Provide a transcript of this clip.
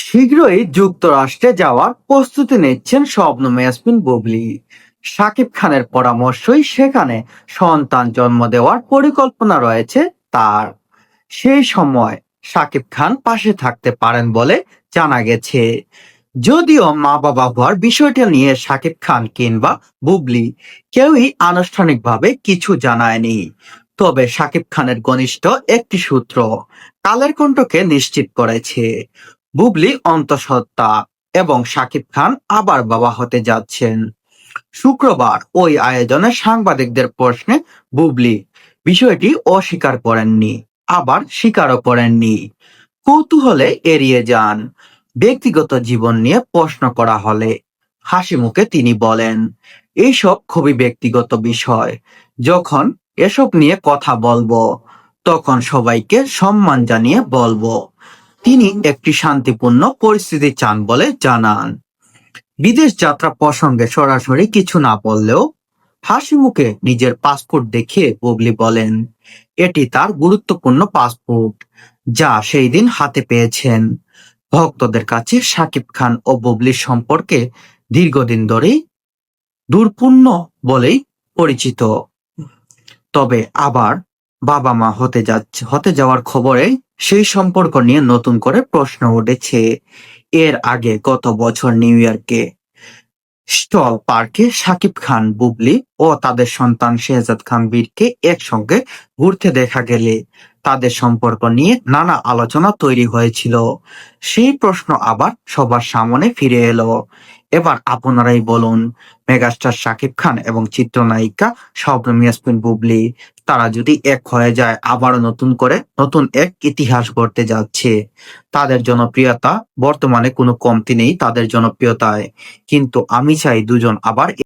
শীঘ্রই যুক্তরাষ্ট্রে যাওয়ার প্রস্তুতি নিচ্ছেন শবনম ইয়াসমিন বুবলী। শাকিব খানের পরামর্শই সেখানে সন্তান জন্ম দেওয়ার পরিকল্পনা রয়েছে তার। সেই সময় শাকিব খান পাশে থাকতে পারেন বলে জানা গেছে। যদিও মা বাবা হওয়ার বিষয়টা নিয়ে শাকিব খান কিংবা বুবলী কেউই আনুষ্ঠানিকভাবে কিছু জানায়নি। তবে শাকিব খানের ঘনিষ্ঠ একটি সূত্র কালের কণ্ঠকে নিশ্চিত করেছে, বুবলী অন্তঃসত্ত্বা এবং শাকিব খান আবার বাবা হতে যাচ্ছেন। শুক্রবার ওই আয়োজনে সাংবাদিকদের প্রশ্নে বুবলী বিষয়টি অস্বীকার করেননি, আবার স্বীকারও করেননি। কৌতূহলে এড়িয়ে যান। ব্যক্তিগত জীবন নিয়ে প্রশ্ন করা হলে হাসি মুখে তিনি বলেন, এইসব খুবই ব্যক্তিগত বিষয়। যখন এসব নিয়ে কথা বলবো তখন সবাইকে সম্মান জানিয়ে বলবো। তিনি একটি শান্তিপূর্ণ পরিস্থিতি চান বলে জানান। বিদেশ যাত্রা প্রসঙ্গে সরাসরি কিছু না বললেও হাসি মুখে নিজের পাসপোর্ট দেখিয়ে বুবলী বলেন, এটি তার গুরুত্বপূর্ণ পাসপোর্ট, যা সেই দিন হাতে পেয়েছেন। ভক্তদের কাছে শাকিব খান ও বুবলীর সম্পর্কে দীর্ঘদিন ধরেই দূরপূর্ণ বলেই পরিচিত। তবে আবার বাবা মা হতে যাওয়ার খবরে সেই সম্পর্ক নিয়ে নতুন করে প্রশ্ন উঠেছে। এর আগে গত বছর নিউ ইয়র্কে স্টল পার্কে শাকিব খান, বুবলী ও তাদের সন্তান শেহজাদ খান বীরকে একসঙ্গে ঘুরতে দেখা গেলে তাদের সম্পর্ক নিয়ে নানা আলোচনা তৈরি হয়েছিল। সেই প্রশ্ন আবার সবার সামনে ফিরে এলো। এবার আপনারাই বলুন, মেগাস্টার শাকিব খান এবং চিত্রনায়িকা শবনম ইয়াসমিন বুবলী তারা যদি এক হয়ে যায়, আবারও নতুন এক ইতিহাস গড়তে যাচ্ছে। তাদের জনপ্রিয়তা বর্তমানে কোনো কমতি নেই তাদের জনপ্রিয়তায়, কিন্তু আমি চাই দুজন আবার